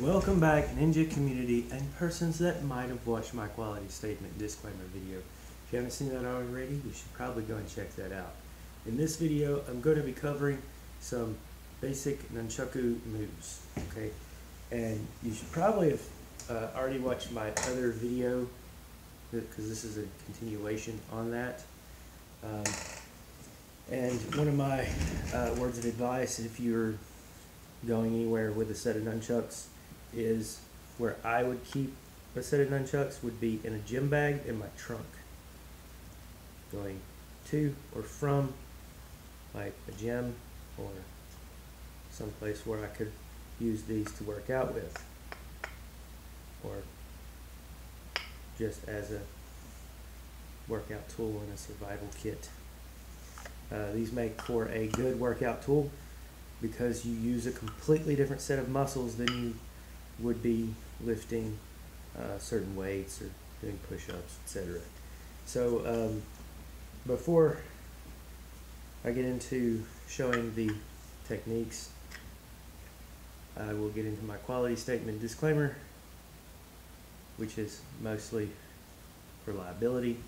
Welcome back, Ninja community and persons that might have watched my quality statement disclaimer video. If you haven't seen that already, you should probably go and check that out. In this video, I'm going to be covering some basic Nunchucku moves, okay? And you should probably have already watched my other video, because this is a continuation on that. And one of my words of advice, if you're going anywhere with a set of nunchucks, is where I would keep a set of nunchucks would be in a gym bag in my trunk. Going to or from like a gym or someplace where I could use these to work out with, or just as a workout tool in a survival kit. These make for a good workout tool because you use a completely different set of muscles than you would be lifting certain weights or doing push-ups, etc. So before I get into showing the techniques, I will get into my quality statement disclaimer, which is mostly for liability.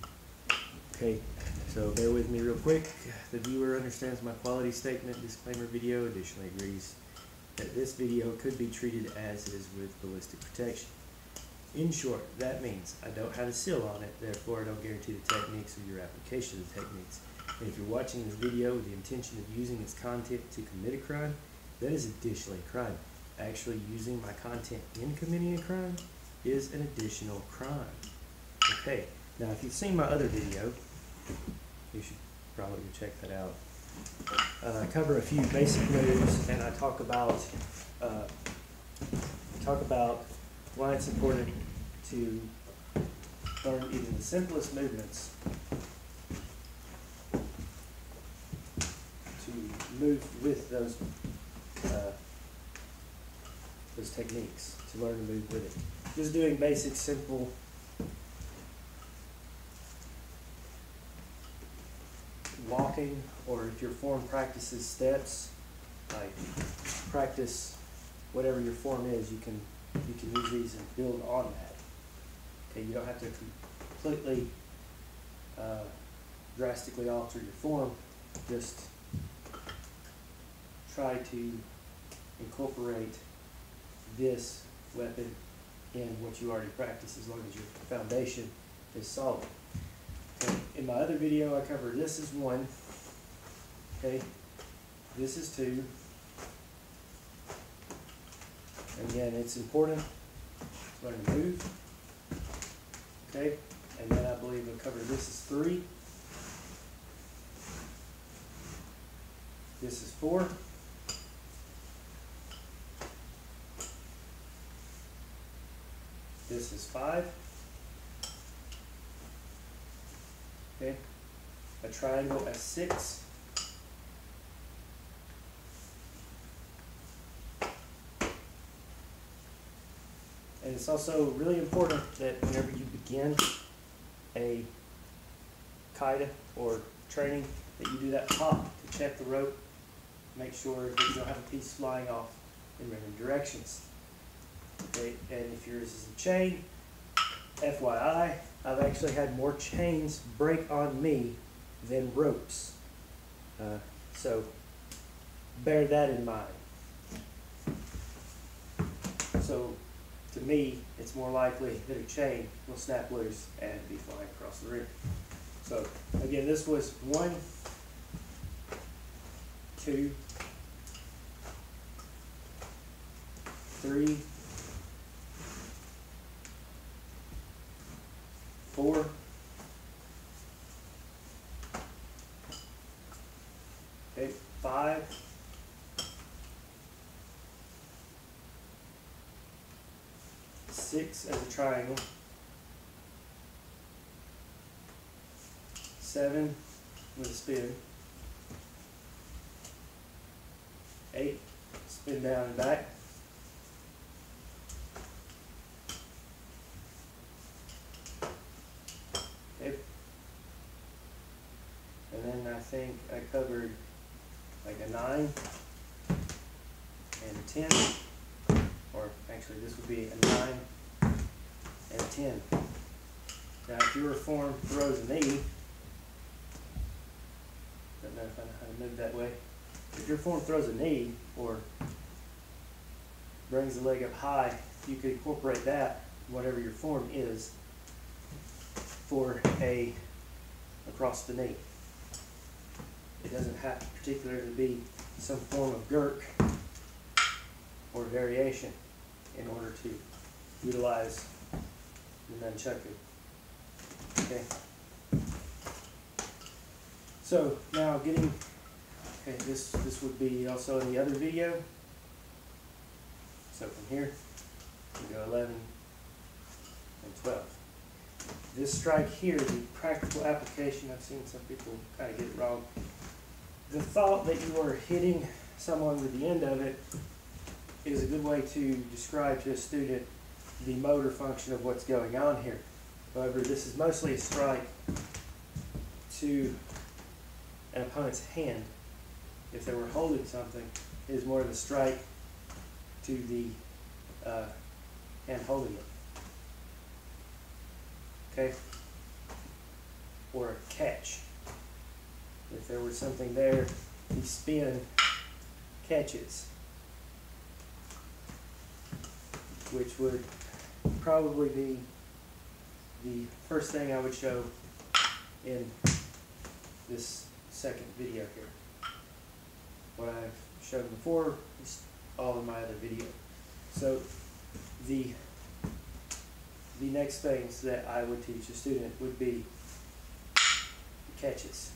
Okay, so bear with me real quick. The viewer understands my quality statement disclaimer video, additionally agrees that this video could be treated as is with ballistic protection. In short, that means I don't have a seal on it, therefore I don't guarantee the techniques or your application of the techniques. And if you're watching this video with the intention of using its content to commit a crime, that is additionally a crime. Actually using my content in committing a crime is an additional crime. Okay, now if you've seen my other video, you should probably go check that out. I cover a few basic moves, and I talk about why it's important to learn even the simplest movements to move with those techniques, to learn to move with it. Just doing basic, simple walking, or if your form practices steps, like practice whatever your form is, you can use these and build on that. Okay, you don't have to completely drastically alter your form. Just try to incorporate this weapon in what you already practice, as long as your foundation is solid. Okay. In my other video, I covered this is 1. Okay, this is 2. And again, it's important to learn to move. Okay, and then I believe I covered this is 3. This is 4. This is 5. Okay, a triangle as 6. And it's also really important that whenever you begin a kaida or training, that you do that pop to check the rope. Make sure that you don't have a piece flying off in random directions. Okay, and if yours is a chain, FYI, I've actually had more chains break on me than ropes. So bear that in mind. So to me, it's more likely that a chain will snap loose and be flying across the ring. So again, this was 1, 2, 3, 4, 5, 6 as a triangle, 7 with a spin, 8 spin down and back, 8, and then I think I covered like a 9 and a 10, or hang Actually, this would be a 9 and a 10. Now, if your form throws a knee, don't know if I know how to move that way. If your form throws a knee or brings the leg up high, you could incorporate that, whatever your form is, for a across the knee. It doesn't have to particularly be some form of gurk or variation in order to utilize the nunchucku. Okay. So now getting, okay, this would be also in the other video. So from here, we go 11 and 12. This strike here, the practical application, I've seen some people kind of get it wrong. The thought that you are hitting someone with the end of it is a good way to describe to a student the motor function of what's going on here. However, this is mostly a strike to an opponent's hand. If they were holding something, it is more of a strike to the hand holding it. Okay? Or a catch. If there was something there, the spin catches, which would probably be the first thing I would show in this second video here. What I've shown before is all in my other video. So the next things that I would teach a student would be catches.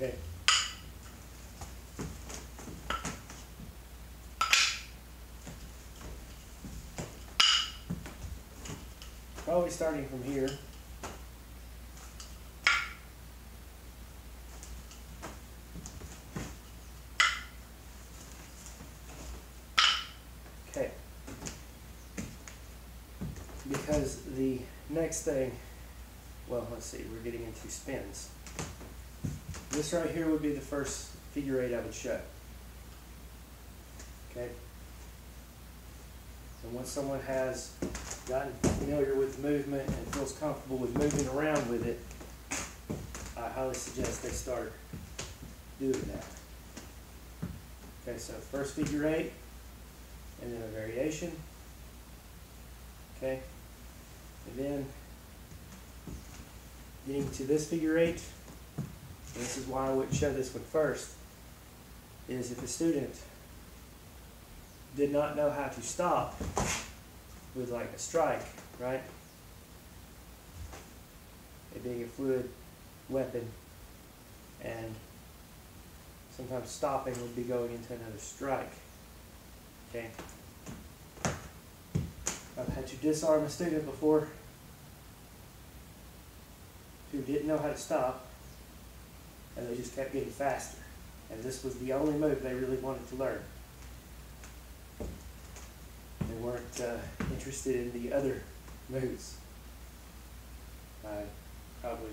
Okay. Probably starting from here. Okay. Because the next thing, well, let's see, we're getting into spins. This right here would be the first figure eight I would show. Okay. And once someone has gotten familiar with the movement and feels comfortable with moving around with it, I highly suggest they start doing that. Okay, so first figure eight, and then a variation. Okay, and then getting to this figure eight, and this is why I wouldn't show this one first, is if a student did not know how to stop with like a strike, right? It being a fluid weapon, and sometimes stopping would be going into another strike. Okay. I've had to disarm a student before who didn't know how to stop, and they just kept getting faster. And this was the only move they really wanted to learn. They weren't interested in the other moves. I probably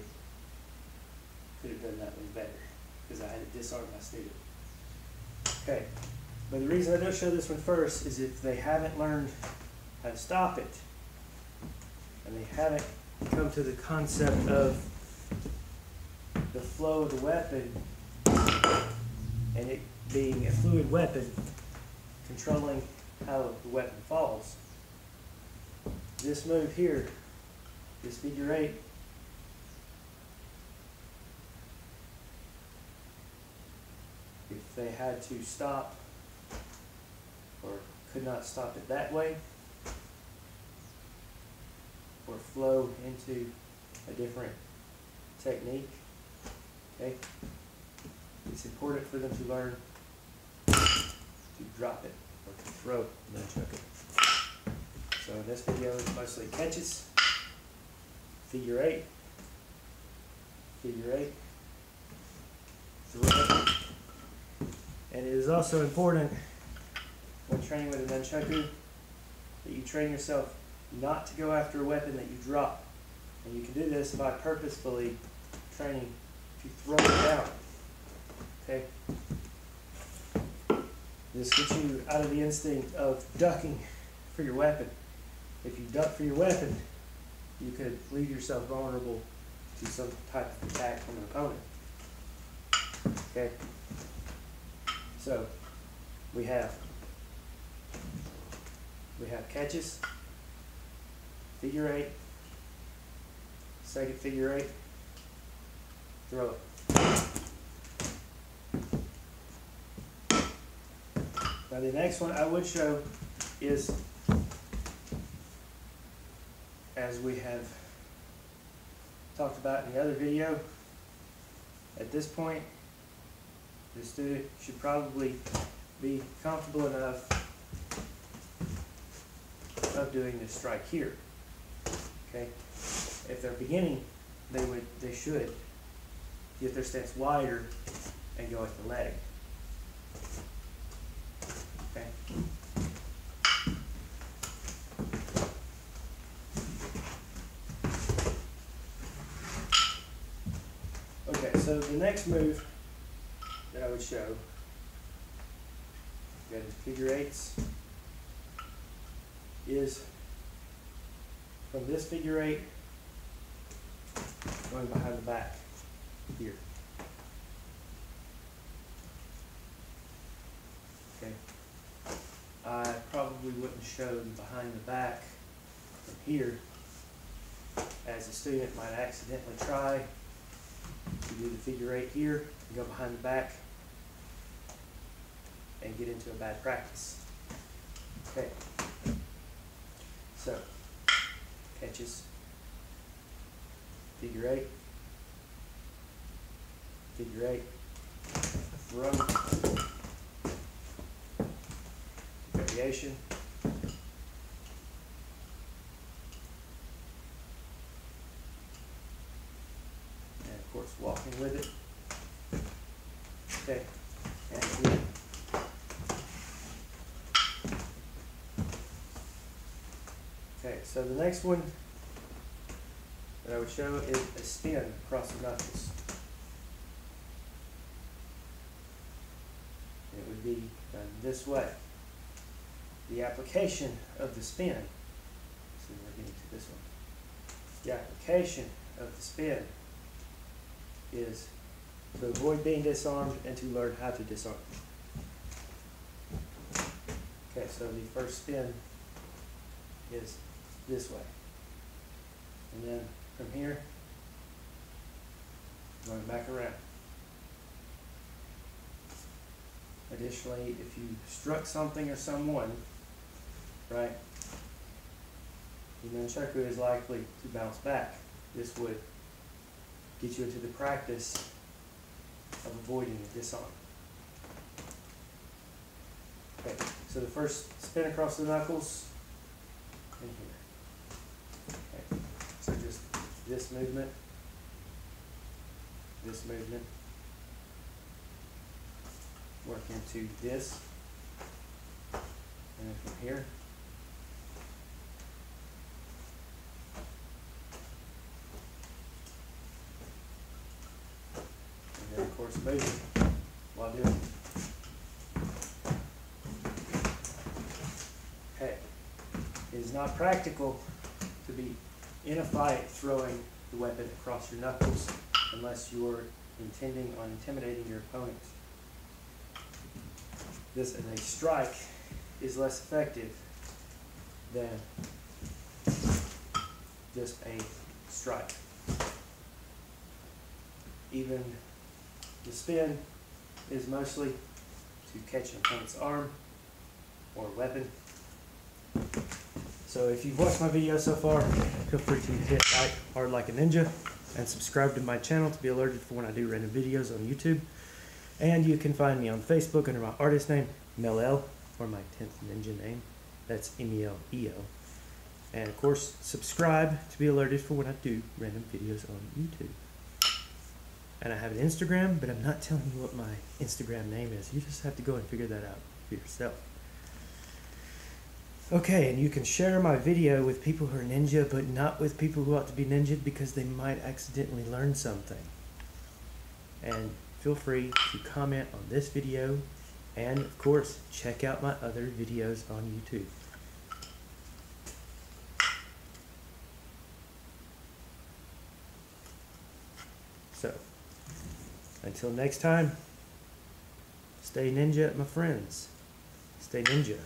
could have done that one better because I had to disarm my student. Okay, but the reason I don't show this one first is if they haven't learned how to stop it, and they haven't come to the concept of the flow of the weapon and it being a fluid weapon, controlling how the weapon falls. This move here, this figure eight, if they had to stop or could not stop it that way, or flow into a different technique, okay, it's important for them to learn to drop it or to throw the nunchucku. So in this video, it's mostly catches, figure eight, throw. And it is also important when training with a nunchucku that you train yourself not to go after a weapon that you drop. And you can do this by purposefully training to throw it down. Okay? This gets you out of the instinct of ducking for your weapon. If you duck for your weapon, you could leave yourself vulnerable to some type of attack from an opponent. Okay? So, we have catches, figure eight, second figure eight, throw it. Now the next one I would show is, as we have talked about in the other video, at this point the student should probably be comfortable enough of doing this strike here. Okay? If they're beginning, they should get their stance wider and go at the leg. Okay? Okay, so the next move that I would show, got his figure eights, is from this figure eight going behind the back here. Okay. I probably wouldn't show behind the back from here, as a student might accidentally try to do the figure eight here and go behind the back and get into a bad practice. Okay. So, catches, figure eight, throw, variation, and of course walking with it. Okay, and here. Okay, so the next one that I would show is a spin across the knuckles. It would be done this way. The application of the spin, so we're getting to this one. The application of the spin is to avoid being disarmed and to learn how to disarm. Okay, so the first spin is this way. And then from here, going back around. Additionally, if you struck something or someone, right, the nunchucku is likely to bounce back. This would get you into the practice of avoiding a disarm. Okay, so the first spin across the knuckles in here. Okay, so just this movement, work into this, and then from here, and then of course moving while doing it. Okay, it is not practical to be in a fight throwing the weapon across your knuckles unless you're intending on intimidating your opponent. This as a strike is less effective than just a strike. Even the spin is mostly to catch an opponent's arm or weapon. So if you've watched my video so far, feel free to hit like hard like a ninja and subscribe to my channel to be alerted for when I do random videos on YouTube. And you can find me on Facebook under my artist name, Mel-El, or my 10th ninja name. That's M-E-L-E-O. And of course, subscribe to be alerted for when I do random videos on YouTube. And I have an Instagram, but I'm not telling you what my Instagram name is. You just have to go and figure that out for yourself. Okay, and you can share my video with people who are ninja, but not with people who ought to be ninja because they might accidentally learn something. And feel free to comment on this video And of course, check out my other videos on YouTube. So, until next time, stay ninja, my friends. Stay ninja.